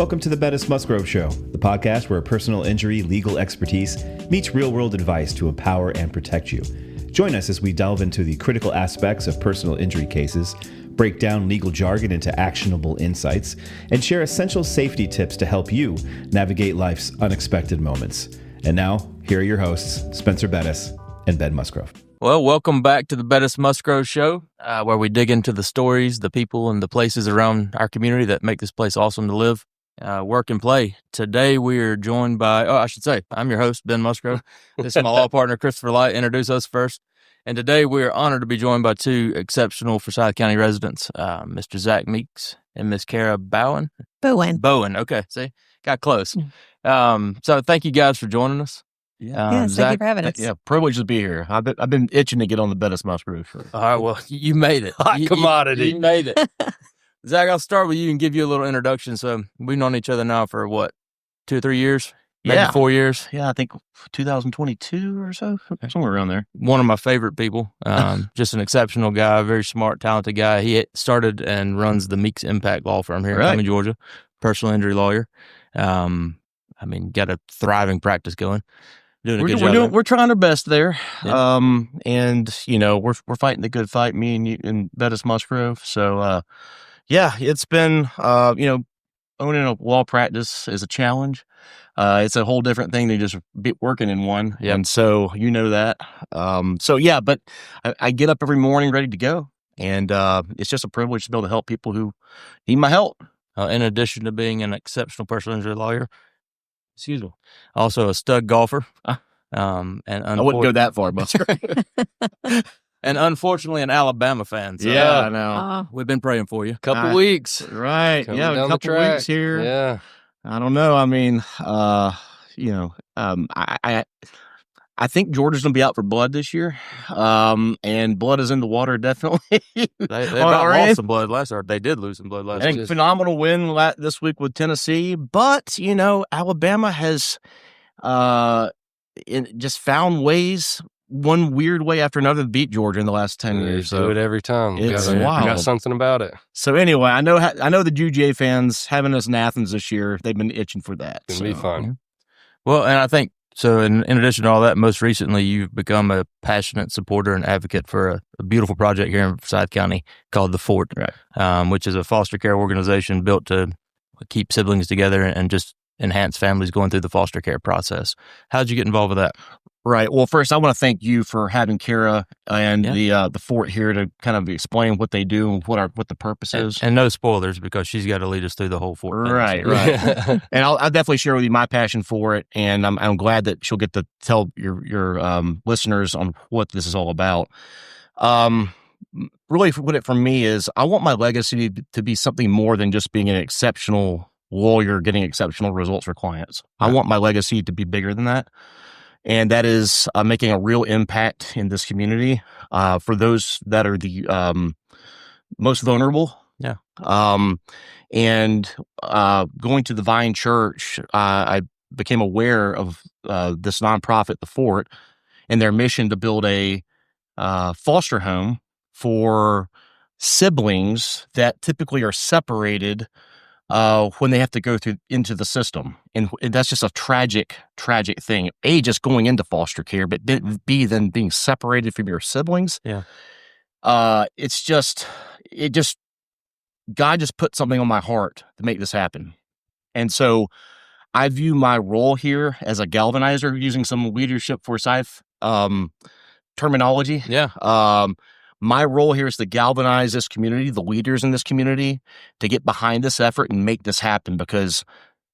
Welcome to the Bettis Musgrove Show, the podcast where personal injury legal expertise meets real-world advice to empower and protect you. Join us as we delve into the critical aspects of personal injury cases, break down legal jargon into actionable insights, and share essential safety tips to help you navigate life's unexpected moments. And now, here are your hosts, Spencer Bettis and Ben Musgrove. Well, welcome back to the Bettis Musgrove Show, where we dig into the stories, the people, and the places around our community that make this place awesome to live, work, and play. Today, we are joined by, I'm your host, Ben Musgrove. This is my law partner, Christopher Light. Introduce us first. And today, we are honored to be joined by two exceptional Forsyth County residents, Mr. Zach Meeks and Miss Cara Bowen. Bowen, okay, see, got close. So thank you guys for joining us. Yes, Zach, thank you for having us. Yeah, privileged to be here. I've been itching to get on the Bettis Musgrove. All right, well, you made it. Hot commodity. You made it. Zach, I'll start with you and give you a little introduction. So we've known each other now for what, 2 or 3 years? Maybe 4 years? Yeah, I think 2022 or so, somewhere around there. One of my favorite people, just an exceptional guy, very smart, talented guy. He started and runs the Meeks Impact Law Firm here in Cumming, Georgia, personal injury lawyer. Got a thriving practice going. Doing a good job. We're trying our best there. Yeah. We're fighting the good fight, me and you and Bettis Musgrove. So, it's been, owning a law practice is a challenge. It's a whole different thing than just working in one. Yep. And so you know that. But I get up every morning ready to go. And it's just a privilege to be able to help people who need my help. In addition to being an exceptional personal injury lawyer, also a stud golfer. And I wouldn't go that far, Buster. And unfortunately, an Alabama fan. So, yeah, I know. We've been praying for you. Couple weeks. Right. Coming a couple weeks here. Yeah. I don't know. I mean, I think Georgia's going to be out for blood this year. And blood is in the water, definitely. They lost some blood last year. They did lose some blood last year. Phenomenal win this week with Tennessee. But, Alabama has just found ways, one weird way after another, to beat Georgia in the last 10 years. They do it every time. It's wild. Got something about it. So anyway, I know the UGA fans having us in Athens this year, they've been itching for that. It's going to be fun. Well, and I think, so in addition to all that, most recently you've become a passionate supporter and advocate for a beautiful project here in Forsyth County called The Fort, right. Which is a foster care organization built to keep siblings together and just enhance families going through the foster care process. How'd you get involved with that? Right. Well, first, I want to thank you for having Cara and the Fort here to kind of explain what they do and what the purpose is. And no spoilers, because she's got to lead us through the whole Fort thing. Right. And I'll definitely share with you my passion for it, and I'm glad that she'll get to tell your listeners on what this is all about. Really, what it for me is, I want my legacy to be something more than just being an exceptional lawyer getting exceptional results for clients. Right. I want my legacy to be bigger than that. And that is making a real impact in this community for those that are the most vulnerable. Yeah. And going to the Vine Church, I became aware of this nonprofit, The Fort, and their mission to build a foster home for siblings that typically are separated when they have to go into the system. And that's just a tragic thing. A, just going into foster care, but B, then being separated from your siblings. Yeah. God just put something on my heart to make this happen. And so I view my role here as a galvanizer, using some leadership Forsyth terminology. Yeah. My role here is to galvanize this community, the leaders in this community, to get behind this effort and make this happen, because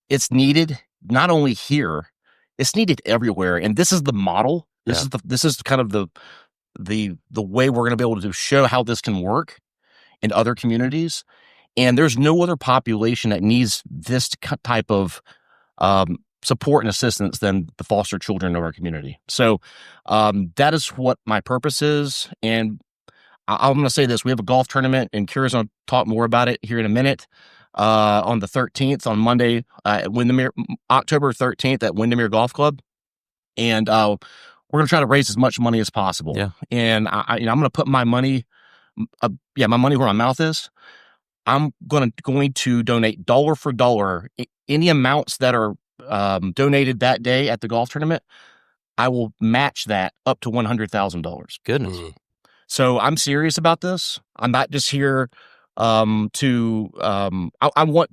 it's needed not only here, it's needed everywhere. And this is the model. This is kind of the way we're going to be able to show how this can work in other communities. And there's no other population that needs this type of support and assistance than the foster children of our community. So that is what my purpose is. And I'm going to say this. We have a golf tournament, and Cara's going to talk more about it here in a minute, on the 13th, on Monday, October 13th at Windermere Golf Club. And we're going to try to raise as much money as possible. Yeah. And I'm going to put my money, my money where my mouth is. I'm going to donate dollar for dollar. Any amounts that are donated that day at the golf tournament, I will match that up to $100,000. Goodness. So I'm serious about this. I'm not just here I want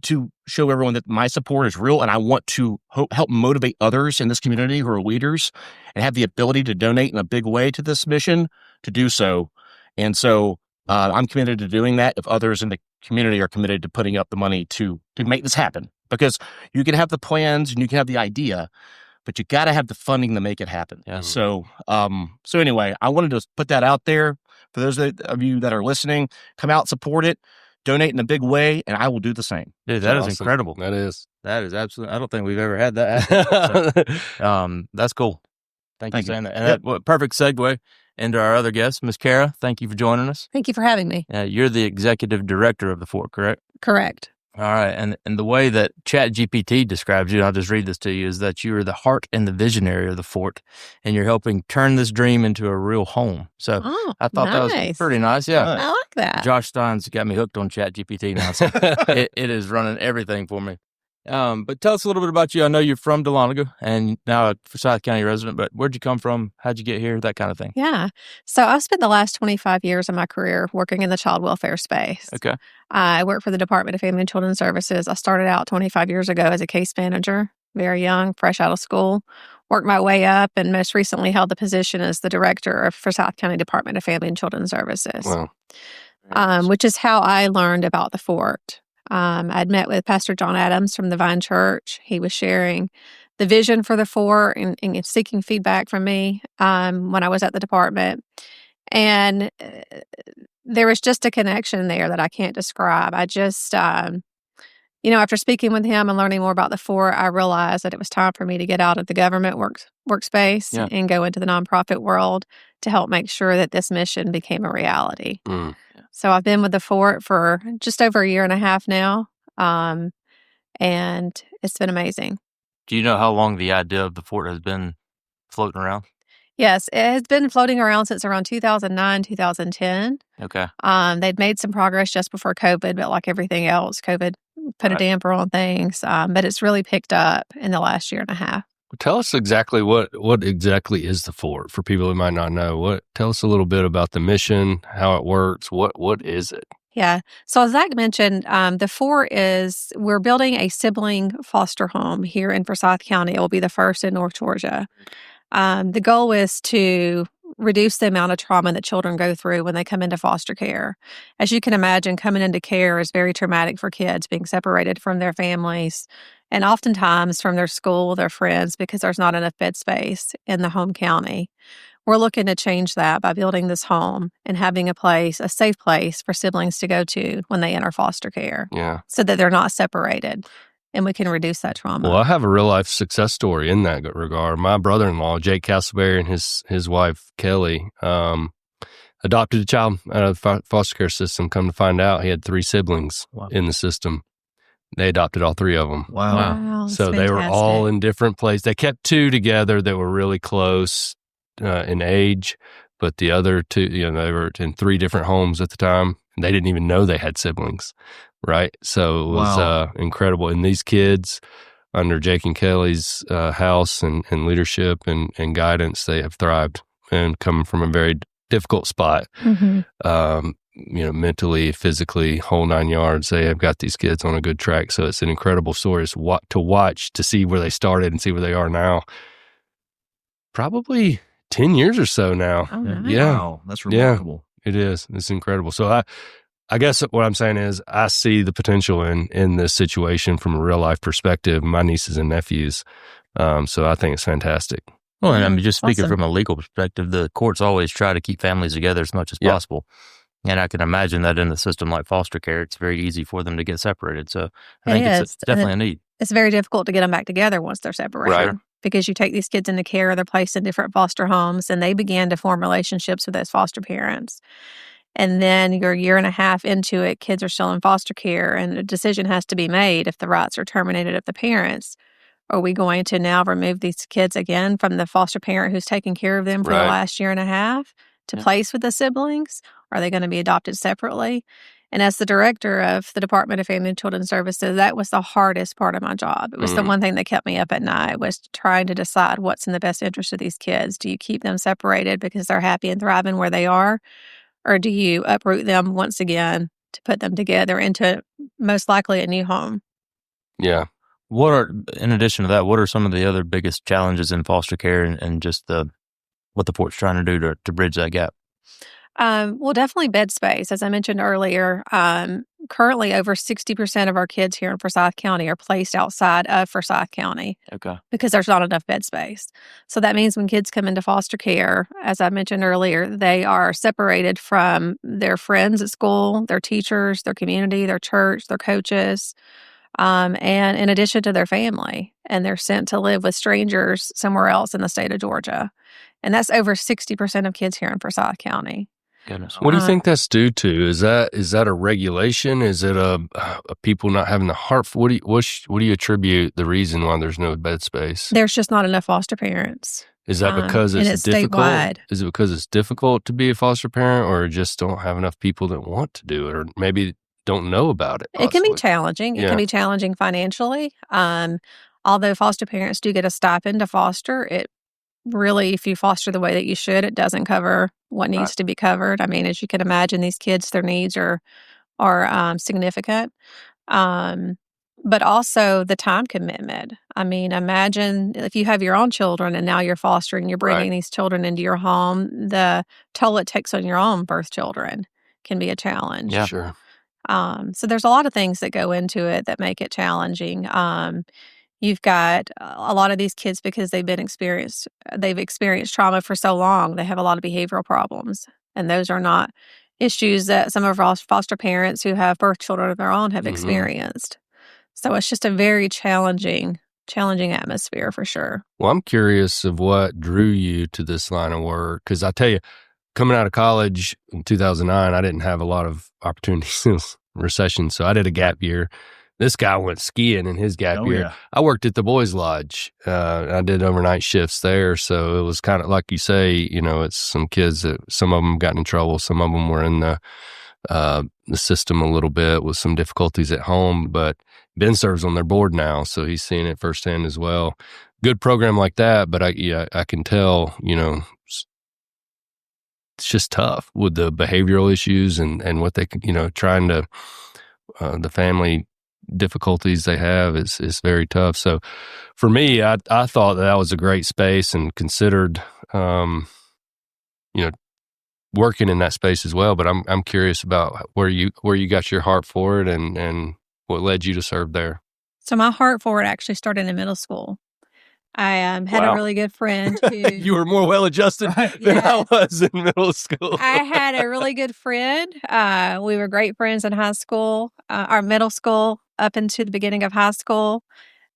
to show everyone that my support is real, and I want to help motivate others in this community who are leaders and have the ability to donate in a big way to this mission to do so. And so I'm committed to doing that if others in the community are committed to putting up the money to make this happen. Because you can have the plans and you can have the idea, but you got to have the funding to make it happen. Yeah. So anyway, I wanted to put that out there for those of you that are listening. Come out, support it, donate in a big way, and I will do the same. Dude, that is incredible. That is absolutely. I don't think we've ever had that. So, that's cool. Thank you for saying that. And that perfect segue into our other guest, Miss Cara. Thank you for joining us. Thank you for having me. You're the executive director of the fort, correct? Correct. All right. And the way that ChatGPT describes you, I'll just read this to you, is that you are the heart and the visionary of the fort, and you're helping turn this dream into a real home. So I thought that was pretty nice. Yeah. I like that. Josh Stein's got me hooked on ChatGPT now. So it is running everything for me. But tell us a little bit about you. I know you're from Dahlonega and now a Forsyth County resident, but where'd you come from? How'd you get here? That kind of thing. Yeah. So I've spent the last 25 years of my career working in the child welfare space. Okay. I work for the Department of Family and Children's Services. I started out 25 years ago as a case manager, very young, fresh out of school, worked my way up, and most recently held the position as the director of Forsyth County Department of Family and Children's Services, which is how I learned about the fort. I'd met with Pastor John Adams from the Vine Church. He was sharing the vision for the fort and seeking feedback from me when I was at the department. And there was just a connection there that I can't describe. I just, after speaking with him and learning more about the fort, I realized that it was time for me to get out of the government workspace and go into the nonprofit world to help make sure that this mission became a reality. So I've been with the fort for just over a year and a half now, and it's been amazing. Do you know how long the idea of the fort has been floating around? Yes, it has been floating around since around 2009, 2010. Okay. They'd made some progress just before COVID, but like everything else, COVID put a damper on things. But it's really picked up in the last year and a half. Tell us exactly what exactly is the fort for people who might not know. Tell us a little bit about the mission, how it works. What is it? Yeah. So as Zach mentioned, the fort we're building a sibling foster home here in Forsyth County. It will be the first in North Georgia. The goal is to reduce the amount of trauma that children go through when they come into foster care. As you can imagine, coming into care is very traumatic for kids, being separated from their families and oftentimes from their school, their friends, because there's not enough bed space in the home county. We're looking to change that by building this home and having a safe place for siblings to go to when they enter foster care. Yeah. So that they're not separated. And we can reduce that trauma. Well, I have a real-life success story in that regard. My brother-in-law, Jake Castleberry, and his wife, Kelly, adopted a child out of the foster care system. Come to find out, he had 3 siblings in the system. They adopted all 3 of them. Wow. So they were all in different places. They kept 2 together that were really close in age, but the other 2, they were in 3 different homes at the time. And they didn't even know they had siblings. Right. So it was incredible. And these kids, under Jake and Kelly's house and leadership and guidance, they have thrived and coming from a very difficult spot, mentally, physically, whole 9 yards. They have got these kids on a good track. So it's an incredible story to watch, to see where they started and see where they are now. Probably 10 years or so now. Oh, nice. Yeah. Wow. That's remarkable. Yeah, it is. It's incredible. So I guess what I'm saying is I see the potential in this situation from a real life perspective, my nieces and nephews. So I think it's fantastic. Well, and I mean, just speaking from a legal perspective, the courts always try to keep families together as much as possible. And I can imagine that in a system like foster care, it's very easy for them to get separated. So I think it's definitely a need. It's very difficult to get them back together once they're separated. Right. Because you take these kids into care, they're placed in different foster homes, and they begin to form relationships with those foster parents. And then you're a year and a half into it, kids are still in foster care, and a decision has to be made if the rights are terminated of the parents. Are we going to now remove these kids again from the foster parent who's taking care of them for the last year and a half to place with the siblings? Are they going to be adopted separately? And as the director of the Department of Family and Children's Services, that was the hardest part of my job. It was the one thing that kept me up at night, was trying to decide what's in the best interest of these kids. Do you keep them separated because they're happy and thriving where they are? Or do you uproot them once again to put them together into most likely a new home? Yeah. In addition to that, what are some of the other biggest challenges in foster care and just what the Fort's trying to do to bridge that gap? Well, definitely bed space. As I mentioned earlier, currently over 60% of our kids here in Forsyth County are placed outside of Forsyth County. Okay. Because there's not enough bed space. So that means when kids come into foster care, as I mentioned earlier, they are separated from their friends at school, their teachers, their community, their church, their coaches, and in addition to their family. And they're sent to live with strangers somewhere else in the state of Georgia. And that's over 60% of kids here in Forsyth County. Goodness. What do you think that's due to? Is that a regulation? Is it a people not having the heart? What do you attribute the reason why there's no bed space? There's just not enough foster parents. Is that because and it's it's difficult? statewide. Is it because it's difficult to be a foster parent, or just don't have enough people that want to do it, or maybe don't know about it? It can be possibly? challenging. It Yeah. can be challenging financially. Although foster parents do get a stipend to foster, it really, if you foster the way that you should, it doesn't cover what needs to be covered. I mean, as you can imagine, these kids, their needs are significant. But also the time commitment. I mean, imagine if you have your own children and now you're fostering, you're bringing these children into your home, the toll it takes on your own birth children can be a challenge. Yeah. Sure. So there's a lot of things that go into it that make it challenging. You've got a lot of these kids, because they've experienced trauma for so long, they have a lot of behavioral problems. And those are not issues that some of our foster parents who have birth children of their own have experienced. So it's just a very challenging atmosphere for sure. Well, I'm curious of what drew you to this line of work, because I tell you, coming out of college in 2009, I didn't have a lot of opportunities in recession, so I did a gap year. This guy went skiing in his gap year. Yeah. I worked at the boys' lodge. I did overnight shifts there, so it was kind of like you say, it's some kids that some of them got in trouble, some of them were in the system a little bit with some difficulties at home. But Ben serves on their board now, so he's seeing it firsthand as well. Good program like that, but I can tell, it's just tough with the behavioral issues and what they, trying to the family difficulties they have is very tough. So for me, I thought that was a great space and considered, working in that space as well. But I'm curious about where you got your heart for it and what led you to serve there. So my heart for it actually started in middle school. I had a really good friend who... You were more well-adjusted than I was in middle school. I had a really good friend. We were great friends in high school, or middle school, up into the beginning of high school.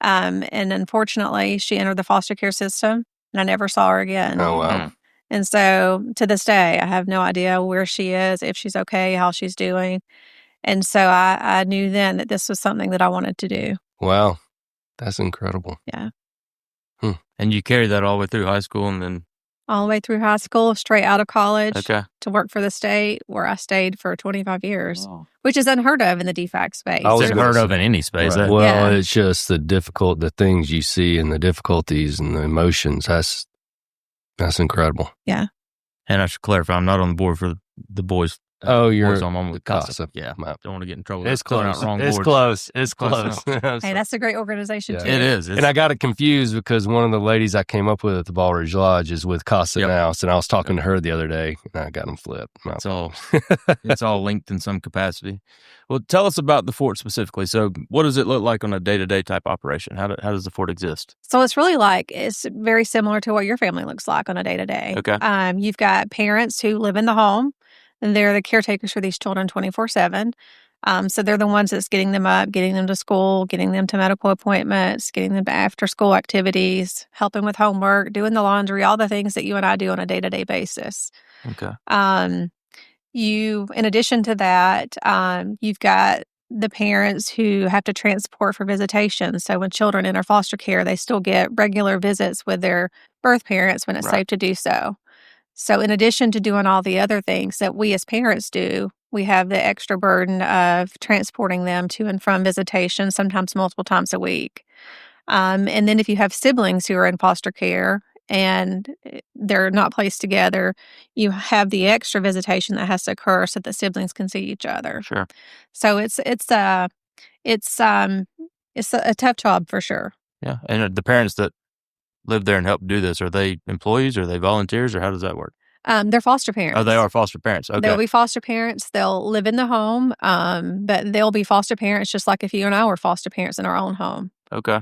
And unfortunately, she entered the foster care system, and I never saw her again. Oh, wow. And so to this day, I have no idea where she is, if she's okay, how she's doing. And so I knew then that this was something that I wanted to do. Wow. That's incredible. Yeah. And you carried that all the way through high school and then... All the way through high school, straight out of college to work for the state, where I stayed for 25 years, which is unheard of in the DFAC space. It's unheard of in any space. Right. Well, it's just the things you see and the difficulties and the emotions. That's incredible. Yeah. And I should clarify, I'm not on the board for the boys. Oh, you're boys, I'm on with CASA. Yeah. Don't want to get in trouble. It's Calling close. out wrong It's boards. close. It's close. Hey, that's a great organization, Yeah. too. It is. And I got it confused because one of the ladies I came up with at the Ball Ridge Lodge is with CASA now. So I was talking to her the other day, and I got them flipped. It's all linked in some capacity. Well, tell us about the fort specifically. So what does it look like on a day-to-day type operation? How does the fort exist? So it's very similar to what your family looks like on a day-to-day. Okay. You've got parents who live in the home, and they're the caretakers for these children 24/7. So they're the ones that's getting them up, getting them to school, getting them to medical appointments, getting them to after-school activities, helping with homework, doing the laundry, all the things that you and I do on a day-to-day basis. Okay. In addition to that, you've got the parents who have to transport for visitation. So when children enter foster care, they still get regular visits with their birth parents when it's safe to do so. So in addition to doing all the other things that we as parents do, we have the extra burden of transporting them to and from visitation, sometimes multiple times a week. And then if you have siblings who are in foster care and they're not placed together, you have the extra visitation that has to occur so that siblings can see each other. Sure. So it's a tough job for sure. Yeah. And the parents that live there and help do this, are they employees? Are they volunteers? Or how does that work? They're foster parents. Oh, they are foster parents. Okay. They'll be foster parents. They'll live in the home, but they'll be foster parents just like if you and I were foster parents in our own home. Okay.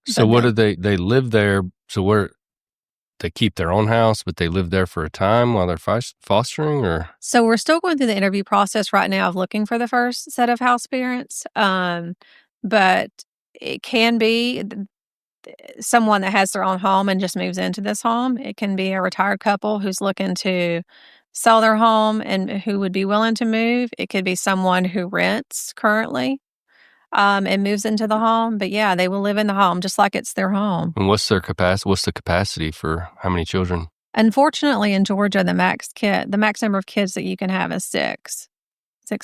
So what do they live there? So where they keep their own house, but they live there for a time while they're fostering, or? So we're still going through the interview process right now of looking for the first set of house parents. But it can be someone that has their own home and just moves into this home. It can be a retired couple who's looking to sell their home and who would be willing to move. It could be someone who rents currently and moves into the home. But yeah, they will live in the home just like it's their home. And what's their capacity? What's the capacity for how many children? Unfortunately, in Georgia, the max number of kids that you can have is 6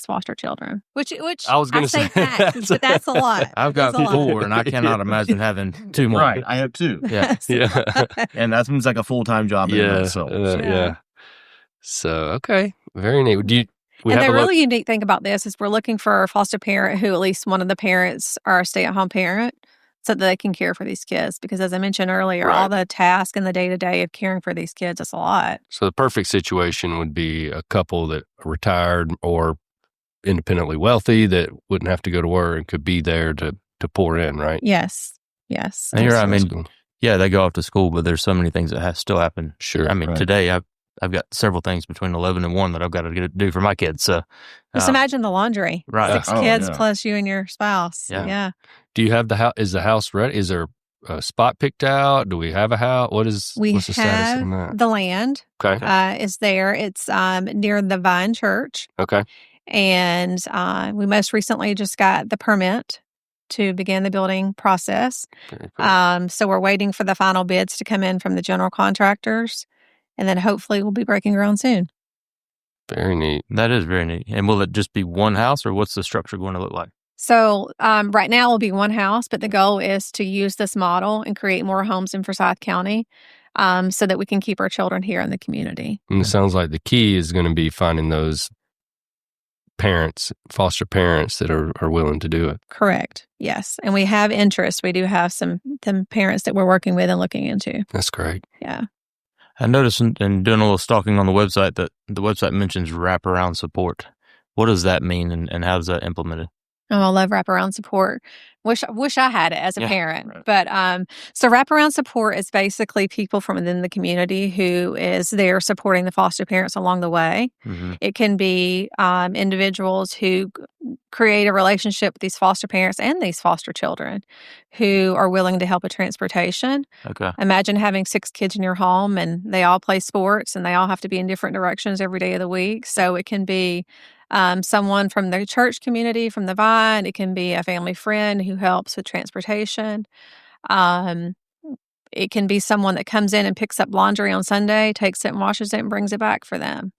foster children. Which I was going to say max, but that's a lot. I've got 4, and I cannot imagine having 2 more. Right. I have 2. Yeah. Yeah. And that seems like a full-time job in itself. Yeah. So, okay. Very neat. And the really unique thing about this is we're looking for a foster parent who at least one of the parents are a stay-at-home parent so that they can care for these kids. Because as I mentioned earlier, all the tasks and the day-to-day of caring for these kids is a lot. So the perfect situation would be a couple that are retired or independently wealthy that wouldn't have to go to work and could be there to pour in, right? Yes. And you're, I mean, yeah, they go off to school, but there's so many things that still happen. Sure. I mean, today I've got several things between 11 and 1 that I've got to do for my kids. So just imagine the laundry. Right. 6 kids plus you and your spouse. Yeah. Do you have the house? Is the house ready? Is there a spot picked out? Do we have a house? What's the status on that? The land. Okay. Is there. It's near the Vine Church. Okay. And we most recently just got the permit to begin the building process. Very cool. So we're waiting for the final bids to come in from the general contractors. And then hopefully we'll be breaking ground soon. Very neat. That is very neat. And will it just be one house, or what's the structure going to look like? So right now it'll be one house, but the goal is to use this model and create more homes in Forsyth County so that we can keep our children here in the community. And it sounds like the key is going to be finding those parents, foster parents that are willing to do it. Correct. Yes. And we have interest. We do have some parents that we're working with and looking into. That's great. Yeah. I noticed in doing a little stalking on the website that the website mentions wraparound support. What does that mean, and how is that implemented? Oh, I love wraparound support. Wish I had it as a parent. Right. But so wraparound support is basically people from within the community who is there supporting the foster parents along the way. Mm-hmm. It can be individuals who create a relationship with these foster parents and these foster children who are willing to help with transportation. Okay. Imagine having 6 kids in your home and they all play sports and they all have to be in different directions every day of the week. So it can be someone from the church community, from the Vine. It can be a family friend who helps with transportation. It can be someone that comes in and picks up laundry on Sunday, takes it and washes it and brings it back for them.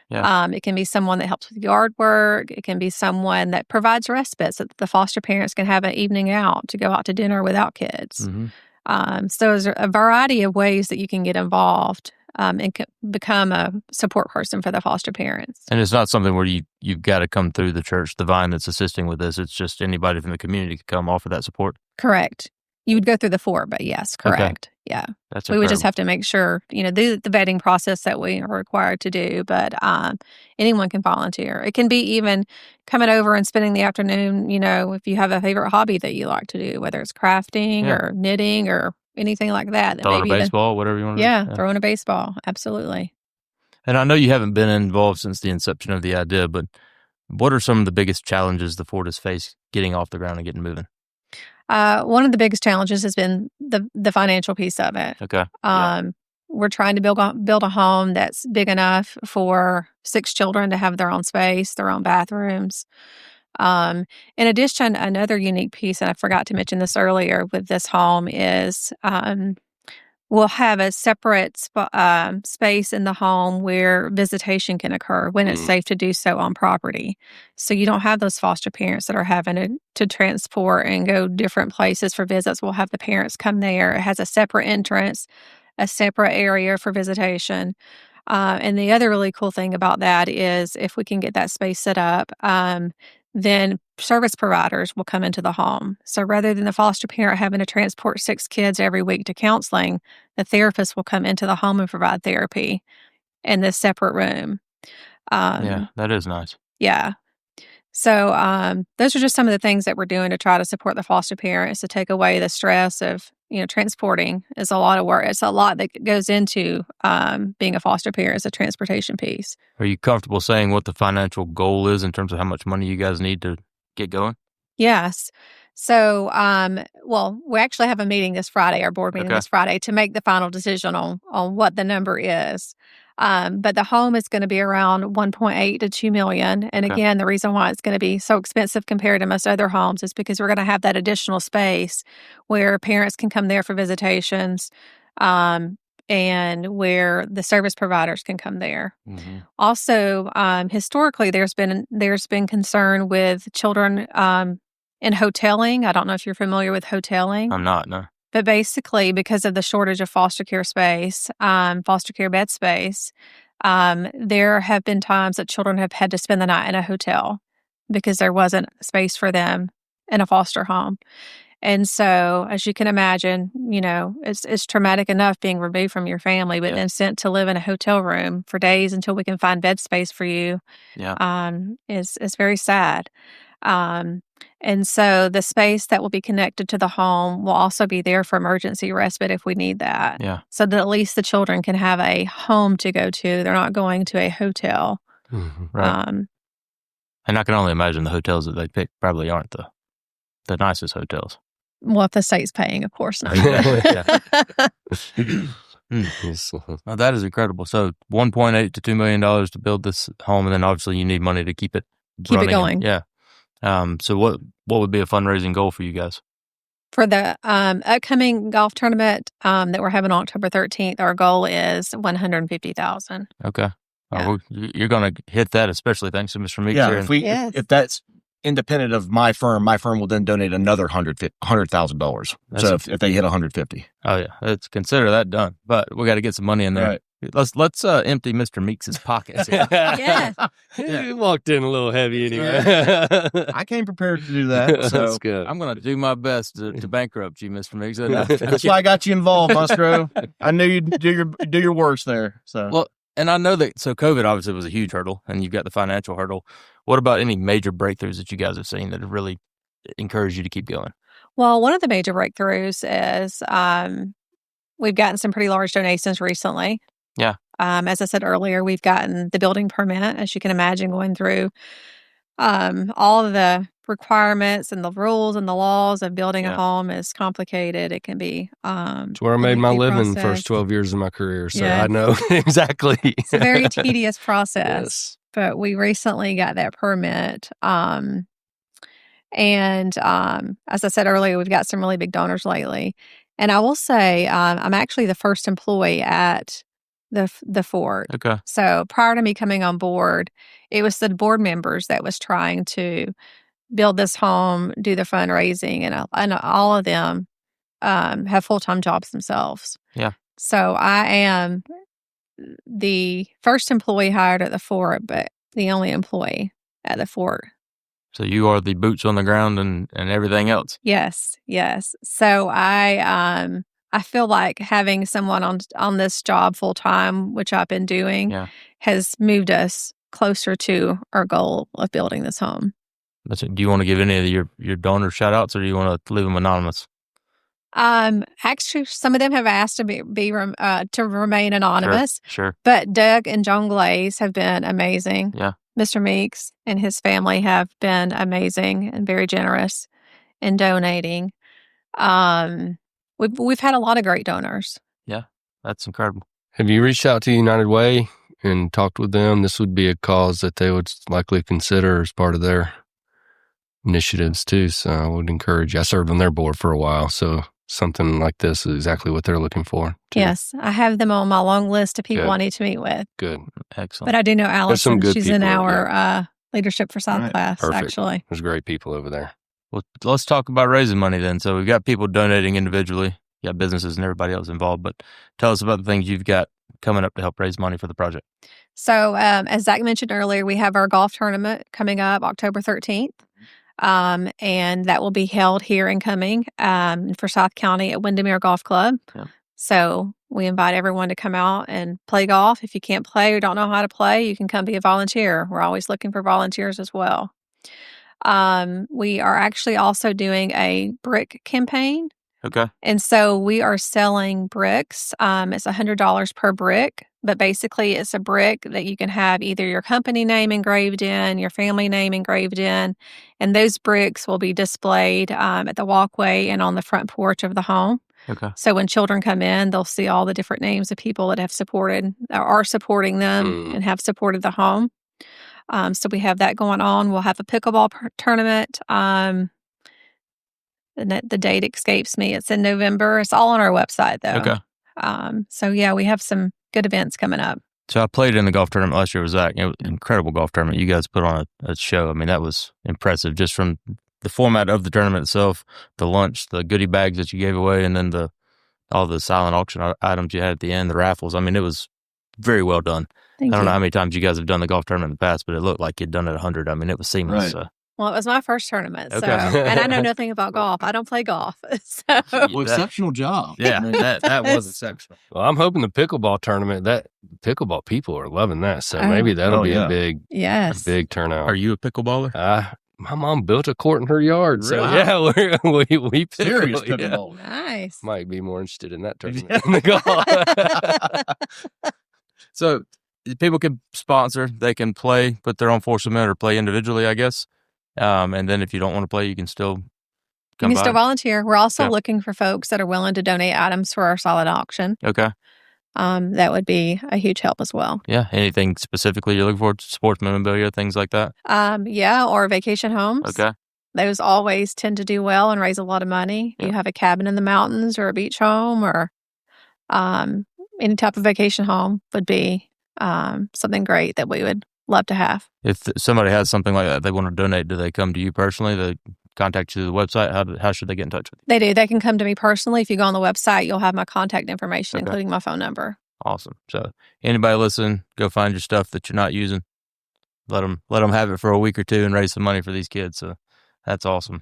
Yeah. It can be someone that helps with yard work. It can be someone that provides respite so that the foster parents can have an evening out to go out to dinner without kids. Mm-hmm. So there's a variety of ways that you can get involved and become a support person for the foster parents. And it's not something where you've got to come through the church, the Vine that's assisting with this. It's just anybody from the community could come offer that support. Correct. You would go through the 4, but yes, correct. Okay. Yeah. That's we would just have to make sure, do the vetting process that we are required to do, but anyone can volunteer. It can be even coming over and spending the afternoon, if you have a favorite hobby that you like to do, whether it's crafting or knitting or anything like that. Throwing a baseball, whatever you want to do. Yeah, throwing a baseball. Absolutely. And I know you haven't been involved since the inception of the idea, but what are some of the biggest challenges the Fort has faced getting off the ground and getting moving? One of the biggest challenges has been the financial piece of it. Okay. We're trying to build a home that's big enough for 6 children to have their own space, their own bathrooms. In addition, another unique piece, and I forgot to mention this earlier with this home, is we'll have a separate space in the home where visitation can occur when it's safe to do so on property. So you don't have those foster parents that are having to transport and go different places for visits. We'll have the parents come there. It has a separate entrance, a separate area for visitation. And the other really cool thing about that is if we can get that space set up, then service providers will come into the home. So rather than the foster parent having to transport 6 kids every week to counseling, the therapist will come into the home and provide therapy in this separate room. Yeah, that is nice. Yeah. So those are just some of the things that we're doing to try to support the foster parents to take away the stress of, transporting. Is a lot of work. It's a lot that goes into being a foster parent as a transportation piece. Are you comfortable saying what the financial goal is in terms of how much money you guys need to get going? Yes. So, we actually have a meeting this Friday, our board meeting this Friday, to make the final decision on what the number is. But the home is going to be around 1.8 to 2 million. And again, the reason why it's going to be so expensive compared to most other homes is because we're going to have that additional space where parents can come there for visitations, and where the service providers can come there. Mm-hmm. Also, historically, there's been concern with children in hoteling. I don't know if you're familiar with hoteling. I'm not, no. But basically, because of the shortage of foster care space, foster care bed space, there have been times that children have had to spend the night in a hotel because there wasn't space for them in a foster home. And so, as you can imagine, it's traumatic enough being removed from your family, but then sent to live in a hotel room for days until we can find bed space for you is very sad. And so the space that will be connected to the home will also be there for emergency respite if we need that. Yeah. So that at least the children can have a home to go to. They're not going to a hotel. Mm-hmm. Right. And I can only imagine the hotels that they pick probably aren't the nicest hotels. Well, if the state's paying, of course not. Well, that is incredible. So $1.8 to $2 million to build this home, and then obviously you need money to keep it running. Going. Yeah. So what would be a fundraising goal for you guys? For the upcoming golf tournament that we're having on October 13th, our goal is $150,000. Okay. Yeah. You're going to hit that, especially thanks to Mr. Meeks. Yeah, if that's independent of my firm will then donate another $100,000. So if they hit 150. Oh yeah, let's consider that done. But we got to get some money in there. Right. Let's empty Mr. Meeks' pockets. Yeah. You walked in a little heavy anyway. I came prepared to do that. So that's good. I'm going to do my best to bankrupt you, Mr. Meeks. That's why I got you involved, Musgrove. I knew you'd do your worst there. So well, and I know that. So COVID obviously was a huge hurdle, and you've got the financial hurdle. What about any major breakthroughs that you guys have seen that have really encouraged you to keep going? Well, one of the major breakthroughs is we've gotten some pretty large donations recently. Yeah. As I said earlier, we've gotten the building permit, as you can imagine, going through all of the requirements and the rules and the laws of building a home is complicated. It can be it's where I made my living the first 12 years of my career, so I know exactly. It's a very tedious process. Yes. But we recently got that permit. And as I said earlier, we've got some really big donors lately. And I will say I'm actually the first employee at the fort. Okay. So prior to me coming on board, it was the board members that was trying to build this home, do the fundraising, and all of them have full-time jobs themselves. Yeah. So I am the first employee hired at the fort, but the only employee at the fort. So you are the boots on the ground and everything else. Yes. So I feel like having someone on this job full time, which I've been doing, has moved us closer to our goal of building this home. Do you want to give any of your donor shout outs, or do you want to leave them anonymous? Actually, some of them have asked to remain anonymous. Sure. But Doug and Joan Glaze have been amazing. Yeah. Mr. Meeks and his family have been amazing and very generous in donating. We've had a lot of great donors. Yeah, that's incredible. Have you reached out to United Way and talked with them? This would be a cause that they would likely consider as part of their initiatives too. So I would encourage you. I served on their board for a while, so something like this is exactly what they're looking for. Too. Yes, I have them on my long list of people Good. I need to meet with. Good. Excellent. But I do know There's some Allison. good She's in people, our leadership for South class, Perfect. actually. There's great people over there. Well, let's talk about raising money then. So we've got people donating individually. You got businesses and everybody else involved. But tell us about the things you've got coming up to help raise money for the project. So as Zach mentioned earlier, we have our golf tournament coming up October 13th. And that will be held here in Cumming for Forsyth County at Windermere Golf Club. Yeah. So we invite everyone to come out and play golf. If you can't play or don't know how to play, you can come be a volunteer. We're always looking for volunteers as well. We are actually also doing a brick campaign. Okay. And so we are selling bricks. It's $100 per brick, but basically it's a brick that you can have either your company name engraved in, your family name engraved in, and those bricks will be displayed at the walkway and on the front porch of the home. Okay. So when children come in, they'll see all the different names of people that have supported or are supporting them and have supported the home. So we have that going on. We'll have a pickleball tournament. The date escapes me. It's in November. It's all on our website, though. Okay. So, yeah, we have some good events coming up. So I played in the golf tournament last year with Zach. It was an incredible golf tournament. You guys put on a show. I mean, that was impressive just from the format of the tournament itself, the lunch, the goodie bags that you gave away, and then all the silent auction items you had at the end, the raffles. I mean, it was very well done. Thank I don't you. know how many times you guys have done the golf tournament in the past, but it looked like you'd done it 100. I mean, it was seamless. Right. So. Well, it was my first tournament, Okay. so and I know nothing about golf. I don't play golf. So Well, exceptional job. Yeah, that was exceptional. Well, I'm hoping the pickleball tournament, that pickleball people are loving that. So maybe that'll be a big turnout. Are you a pickleballer? My mom built a court in her yard. So Really? yeah, we Serious pickle. Yeah. pickleball. nice. Might be more interested in that tournament than the golf. So people can sponsor, they can play, put their own force in or play individually, I guess. And then if you don't want to play, you can still come You can by. still volunteer. We're also Okay. looking for folks that are willing to donate items for our silent auction. Okay. That would be a huge help as well. Yeah. Anything specifically you're looking for? Sports memorabilia, things like that? Yeah, or vacation homes. Okay. Those always tend to do well and raise a lot of money. Yeah. You have a cabin in the mountains or a beach home or any type of vacation home would be something great that we would love to have. If somebody has something like that they want to donate, do they come to you personally? They contact you through the website? How should they get in touch with you? They do. They can come to me personally. If you go on the website, you'll have my contact information, Okay. including my phone number. Awesome. So anybody listen, go find your stuff that you're not using. Let them have it for a week or two and raise some money for these kids. So that's awesome.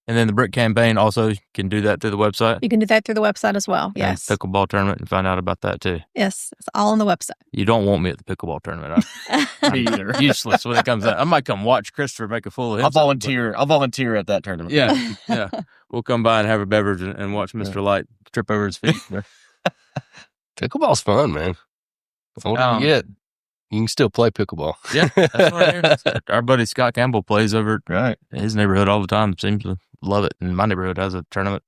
And then the brick campaign also, you can do that through the website. You can do that through the website as well. Yes. And pickleball tournament and find out about that too. Yes. It's all on the website. You don't want me at the pickleball tournament. Me either. Useless when it comes out. I might come watch Christopher make a fool of himself. I'll volunteer at that tournament. Yeah, yeah. We'll come by and have a beverage and watch Mr. Light trip over his feet. Pickleball's fun, man. The older you get, you can still play pickleball. Yeah, that's what I hear. Our buddy Scott Campbell plays over Right. at his neighborhood all the time. Seems to love it. And my neighborhood has a tournament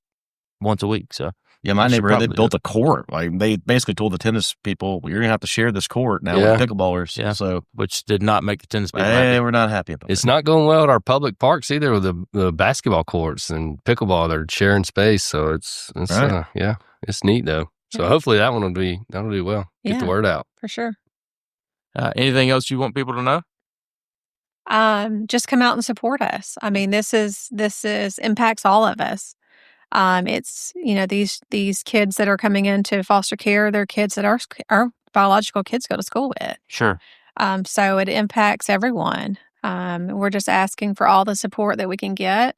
once a week. So Yeah, my I should neighborhood, they probably built do a court. Like they basically told the tennis people, "You're gonna have to share this court now Yeah. with pickleballers." Yeah. So which did not make the tennis people happy. we're not happy about It's it. not going well at our public parks either with the basketball courts and pickleball. They're sharing space. So it's Right. it's neat though. So Yeah. hopefully that'll do well. Get Yeah. the word out. For sure. Anything else you want people to know? Just come out and support us. I mean, this impacts all of us. It's, these kids that are coming into foster care, they're kids that our biological kids go to school with. Sure. So it impacts everyone. We're just asking for all the support that we can get.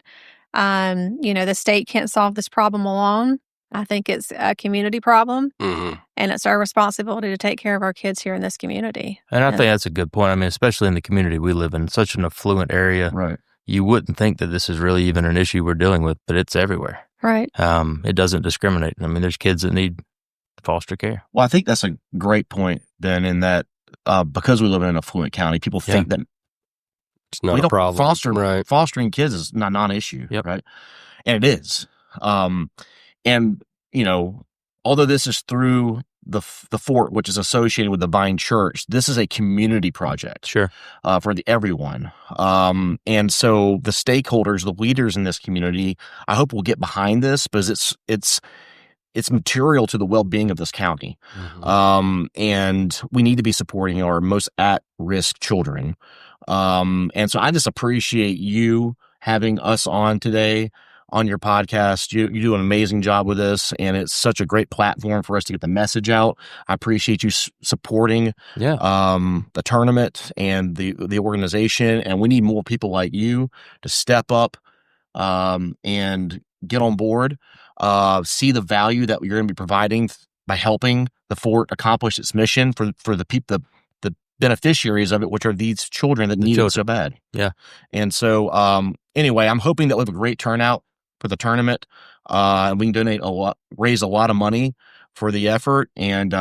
The state can't solve this problem alone. I think it's a community problem, Mm-hmm. and it's our responsibility to take care of our kids here in this community. And I think that's a good point. I mean, especially in the community we live in, such an affluent area. Right. You wouldn't think that this is really even an issue we're dealing with, but it's everywhere. Right. It doesn't discriminate. I mean, there's kids that need foster care. Well, I think that's a great point. Then, in that because we live in an affluent county, people think that It's not we a don't problem. Right. fostering kids is not non-issue. Yep. Right. And it is. And although this is through the fort, which is associated with the Vine Church. This is a community project. Sure. For everyone. And so the stakeholders, the leaders in this community, I hope will get behind this because it's material to the well-being of this county. And we need to be supporting our most at-risk children. And so I just appreciate you having us on today on your podcast. You do an amazing job with this, and it's such a great platform for us to get the message out. I appreciate you supporting the tournament and the organization, and we need more people like you to step up and get on board, see the value that you're going to be providing by helping the fort accomplish its mission for the people, the beneficiaries of it, which are these children that need it so bad. Yeah. And so anyway, I'm hoping that we have a great turnout for the tournament. We can raise a lot of money for the effort. And,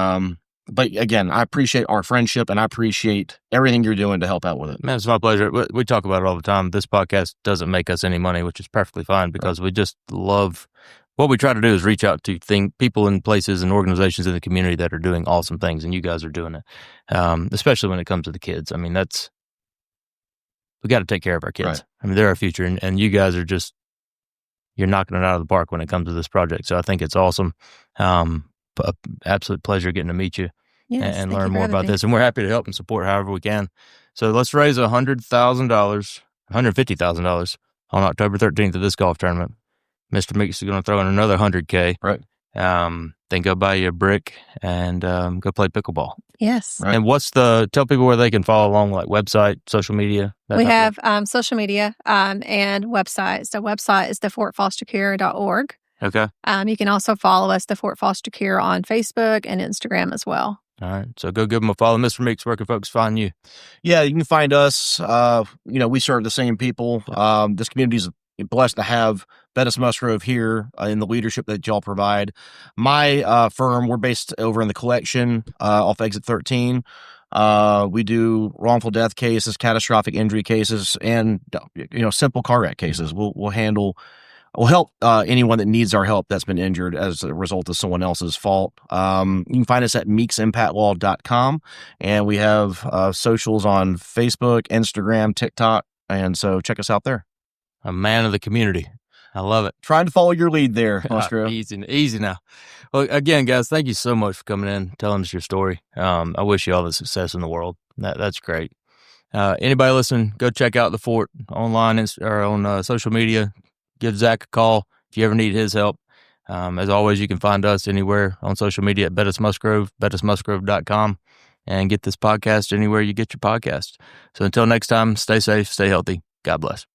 but again, I appreciate our friendship and I appreciate everything you're doing to help out with it. Man, it's my pleasure. We talk about it all the time. This podcast doesn't make us any money, which is perfectly fine because we just love what we try to do is reach out to people in places and organizations in the community that are doing awesome things. And you guys are doing it. Especially when it comes to the kids. I mean, we got to take care of our kids. Right. I mean, they're our future and you guys are you're knocking it out of the park when it comes to this project. So I think it's awesome. Absolute pleasure getting to meet you and learn more about this. And we're happy to help and support however we can. So let's raise $150,000 on October 13th of this golf tournament. Mr. Meeks is going to throw in another $100K. Right. Then go buy you a brick and go play pickleball. Yes. Right. And tell people where they can follow along, like website, social media? We have social media and websites. The website is thefortfostercare.org. Okay. You can also follow us, the Fort Foster Care, on Facebook and Instagram as well. All right. So go give them a follow. Mr. Meeks, where can folks find you? Yeah, you can find us. We serve the same people. This community is blessed to have Bettis Musgrove here in the leadership that y'all provide. My firm, we're based over in the collection off exit 13. We do wrongful death cases, catastrophic injury cases, and simple car wreck cases. We'll help anyone that needs our help that's been injured as a result of someone else's fault. You can find us at meeksimpactlaw.com, and we have socials on Facebook, Instagram, TikTok, and so check us out there. A man of the community. I love it. Trying to follow your lead there, Musgrove. Easy now. Well, again, guys, thank you so much for coming in, telling us your story. I wish you all the success in the world. That's great. Anybody listening, go check out the fort online or on social media. Give Zach a call if you ever need his help. As always, you can find us anywhere on social media at Bettis Musgrove, bettismusgrove.com, and get this podcast anywhere you get your podcast. So until next time, stay safe, stay healthy. God bless.